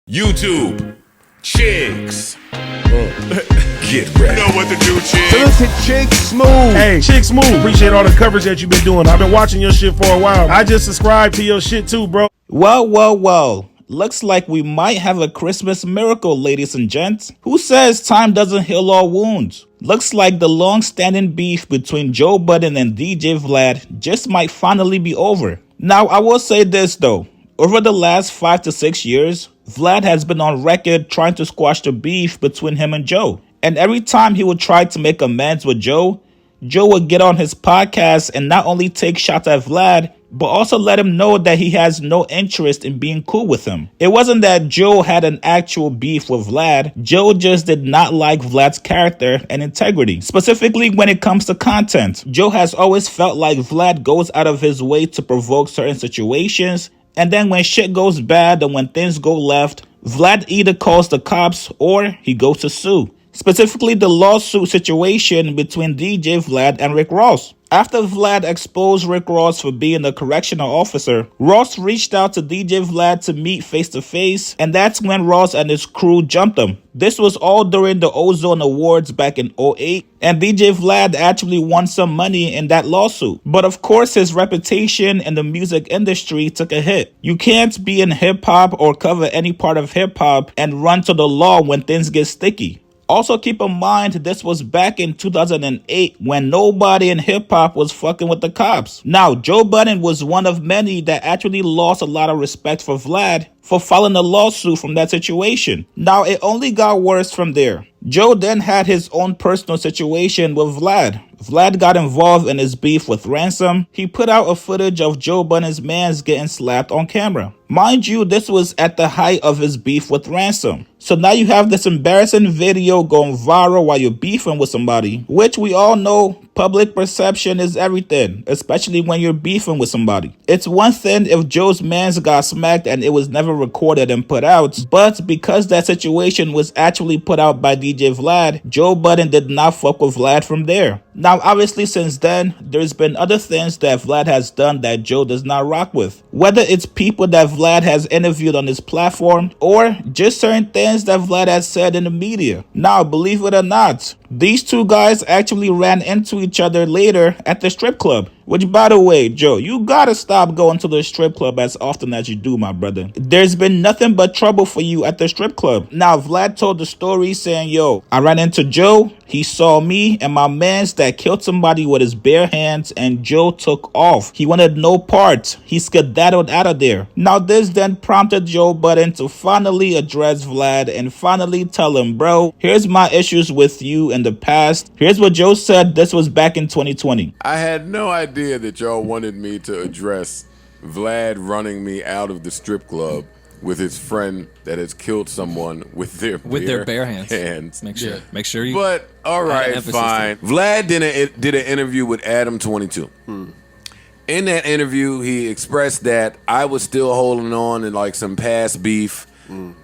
YouTube, chicks. Get ready. You know what to do, chicks. Listen, Chick Smooth. Hey, Chick Smooth. Appreciate all the coverage that you've been doing. I've been watching your shit for a while. I just subscribed to your shit too, bro. Well. Looks like we might have a Christmas miracle, ladies and gents. Who says time doesn't heal all wounds? Looks like the long-standing beef between Joe Budden and DJ Vlad just might finally be over. Now, I will say this though. Over the last 5 to 6 years, Vlad has been on record trying to squash the beef between him and Joe. And every time he would try to make amends with Joe would get on his podcast and not only take shots at Vlad, but also let him know that he has no interest in being cool with him. It wasn't that Joe had an actual beef with Vlad. Joe just did not like Vlad's character and integrity, specifically when it comes to content. Joe has always felt like Vlad goes out of his way to provoke certain situations, and then when shit goes bad and when things go left, Vlad either calls the cops or he goes to sue. Specifically the lawsuit situation between DJ Vlad and Rick Ross. After Vlad exposed Rick Ross for being a correctional officer, Ross reached out to DJ Vlad to meet face to face, and that's when Ross and his crew jumped him. This was all during the Ozone Awards back in 2008, and DJ Vlad actually won some money in that lawsuit. But of course his reputation in the music industry took a hit. You can't be in hip-hop or cover any part of hip-hop and run to the law when things get sticky. Also keep in mind this was back in 2008 when nobody in hip-hop was fucking with the cops. Now, Joe Budden was one of many that actually lost a lot of respect for Vlad for filing a lawsuit from that situation. Now, it only got worse from there. Joe then had his own personal situation with Vlad. Vlad got involved in his beef with Ransom. He put out a footage of Joe Budden's mans getting slapped on camera. Mind you, this was at the height of his beef with Ransom. So now you have this embarrassing video going viral while you're beefing with somebody, which we all know public perception is everything, especially when you're beefing with somebody. It's one thing if Joe's mans got smacked and it was never recorded and put out, but because that situation was actually put out by DJ Vlad, Joe Budden did not fuck with Vlad from there. Now, obviously, since then, there's been other things that Vlad has done that Joe does not rock with. Whether it's people that Vlad has interviewed on his platform, or just certain things that Vlad has said in the media. Now, believe it or not, these two guys actually ran into each other later at the strip club. Which, by the way, Joe, you gotta stop going to the strip club as often as you do, my brother. There's been nothing but trouble for you at the strip club. Now, Vlad told the story saying, yo, I ran into Joe, he saw me and my mans that killed somebody with his bare hands, and Joe took off. He wanted no part. He skedaddled out of there. Now, this then prompted Joe Budden to finally address Vlad and finally tell him, bro, here's my issues with you in the past. Here's what Joe said. This was back in 2020. I had no idea that y'all wanted me to address Vlad running me out of the strip club with his friend that has killed someone with their bare hands. Make sure you. But all right, fine. Vlad did an interview with Adam 22. In that interview, he expressed that I was still holding on in like some past beef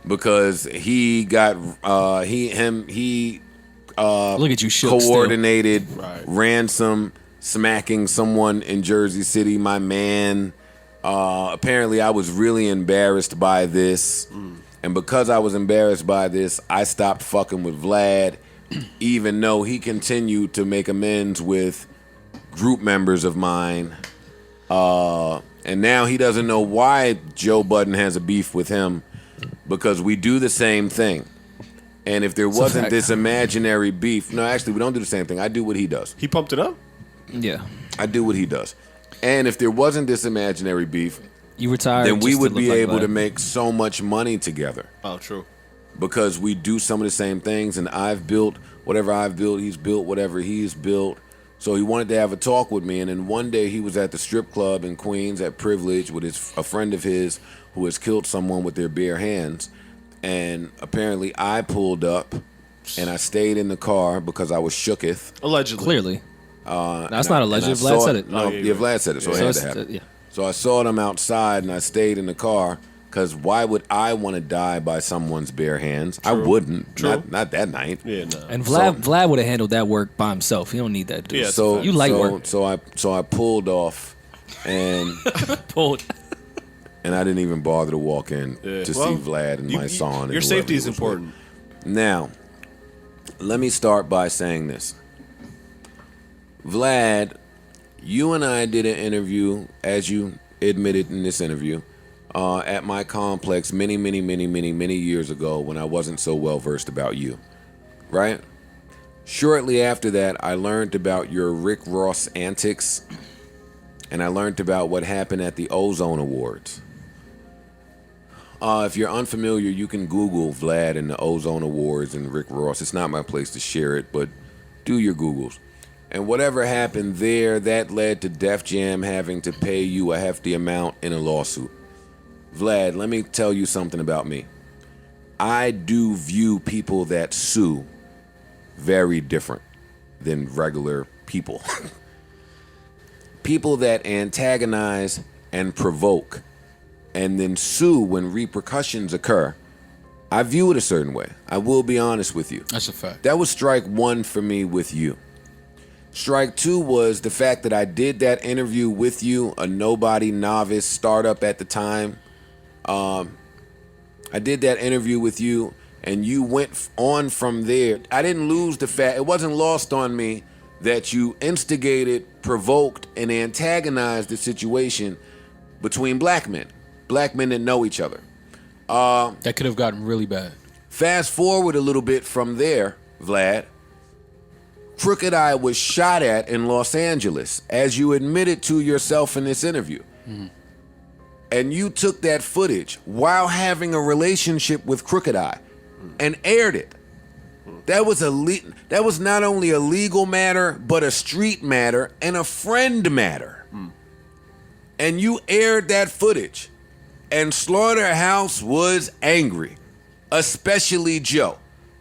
because he got look at you, coordinated Ransom smacking someone in Jersey City, my man. Apparently, I was really embarrassed by this. And because I was embarrassed by this, I stopped fucking with Vlad, even though he continued to make amends with group members of mine. And now he doesn't know why Joe Budden has a beef with him, because we do the same thing. And if there wasn't this imaginary beef... No, actually, we don't do the same thing. I do what he does. He pumped it up? Yeah. I do what he does. And if there wasn't this imaginary beef, you retired, then we would be able to make so much money together. Oh, true. Because we do some of the same things, and I've built whatever I've built, he's built whatever he's built. So he wanted to have a talk with me, and then one day he was at the strip club in Queens at Privilege with a friend of his who has killed someone with their bare hands. And apparently I pulled up, and I stayed in the car because I was shooketh. Allegedly. Clearly. That's not alleged. Vlad said it. No, Vlad said it, so it had to happen. So I saw them outside, and I stayed in the car, because why would I want to die by someone's bare hands? True. I wouldn't. Not that night. Yeah, no. And Vlad would have handled that work by himself. He don't need that dude. Yeah, so you like work. So I pulled off, and and I didn't even bother to walk in to see Vlad and my son. Your safety is important. Now, let me start by saying this. Vlad, you and I did an interview, as you admitted in this interview, at my complex many years ago when I wasn't so well versed about you, right? Shortly after that, I learned about your Rick Ross antics, and I learned about what happened at the Ozone Awards. If you're unfamiliar, you can Google Vlad and the Ozone Awards and Rick Ross. It's not my place to share it, but do your Googles. And whatever happened there, that led to Def Jam having to pay you a hefty amount in a lawsuit. Vlad, let me tell you something about me. I do view people that sue very different than regular people. People that antagonize and provoke and then sue when repercussions occur, I view it a certain way. I will be honest with you. That's a fact. That was strike one for me with you. Strike two was the fact that I did that interview with you, a nobody novice startup at the time. I did that interview with you, and you went on from there. I didn't lose the fact, it wasn't lost on me that you instigated, provoked, and antagonized the situation between black men that know each other. That could have gotten really bad. Fast forward a little bit from there, Vlad. Crooked Eye was shot at in Los Angeles, as you admitted to yourself in this interview. Mm-hmm. And you took that footage while having a relationship with Crooked Eye and aired it. That was not only a legal matter, but a street matter and a friend matter. And you aired that footage. And Slaughterhouse was angry, especially Joe.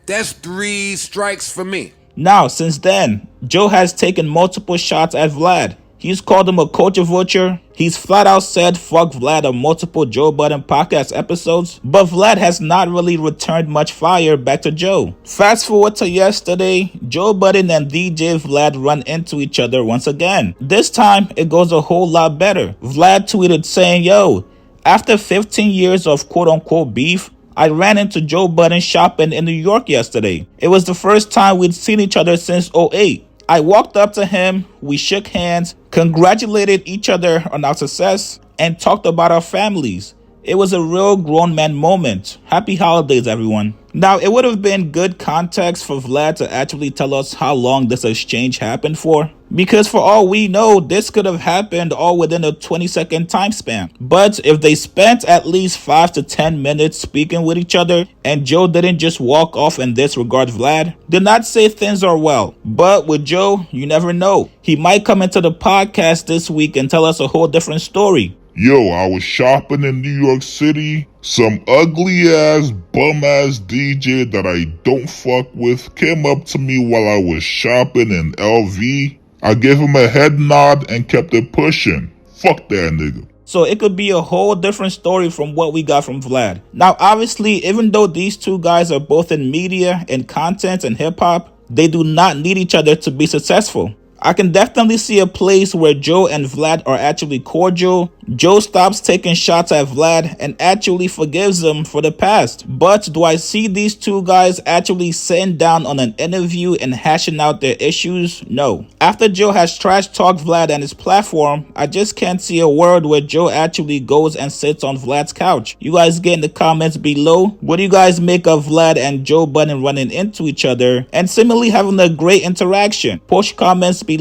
That's 3 strikes for me. Now, since then, Joe has taken multiple shots at Vlad. He's called him a culture vulture. He's flat out said fuck Vlad on multiple Joe Budden podcast episodes. But Vlad has not really returned much fire back to Joe. Fast forward to yesterday, Joe Budden and DJ Vlad run into each other once again. This time, it goes a whole lot better. Vlad tweeted saying, yo, after 15 years of quote-unquote beef, I ran into Joe Budden shopping in New York yesterday. It was the first time we'd seen each other since 2008. I walked up to him, we shook hands, congratulated each other on our success, and talked about our families. It was a real grown man moment. Happy holidays, everyone. Now, it would have been good context for Vlad to actually tell us how long this exchange happened for. Because for all we know, this could have happened all within a 20-second time span. But if they spent at least 5 to 10 minutes speaking with each other, and Joe didn't just walk off and disregard Vlad, did not say things are well. But with Joe, you never know. He might come into the podcast this week and tell us a whole different story. Yo, I was shopping in New York City. Some ugly-ass, bum-ass DJ that I don't fuck with came up to me while I was shopping in LV. I gave him a head nod and kept it pushing. Fuck that nigga. So it could be a whole different story from what we got from Vlad. Now, obviously, even though these two guys are both in media and content and hip-hop, they do not need each other to be successful. I can definitely see a place where Joe and Vlad are actually cordial. Joe stops taking shots at Vlad and actually forgives him for the past. But do I see these two guys actually sitting down on an interview and hashing out their issues? No. After Joe has trash-talked Vlad and his platform, I just can't see a world where Joe actually goes and sits on Vlad's couch. You guys get in the comments below. What do you guys make of Vlad and Joe Budden running into each other and similarly having a great interaction? Post your comments below.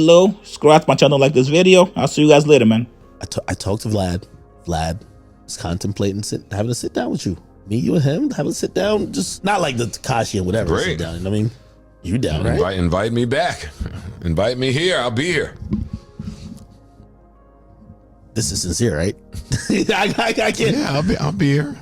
Subscribe to my channel, like this video. I'll see you guys later, man. I talked to Vlad. Vlad is contemplating having a sit down with you. Me, you, and him having a sit down. Just not like the Tekashi and whatever. Great. Sit down. You know what I mean? You down, right? Invite me back. Invite me here. I'll be here. This is sincere, right? I can't. Yeah, I'll be here.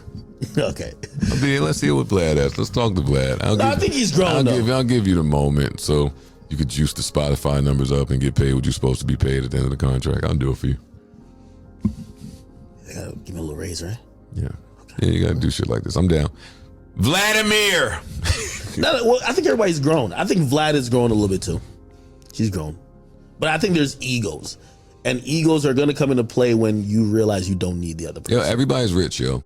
Okay. I'll be here. Let's see what Vlad has. Let's talk to Vlad. I think he's grown. I'll give you the moment so you could juice the Spotify numbers up and get paid what you're supposed to be paid at the end of the contract. I'll do it for you. They gotta give me a little raise, right? Yeah. Okay. Yeah, you gotta do shit like this. I'm down. Vladimir! Well, I think everybody's grown. I think Vlad is growing a little bit too. She's grown. But I think there's egos. And egos are gonna come into play when you realize you don't need the other person. Yo, everybody's rich, yo.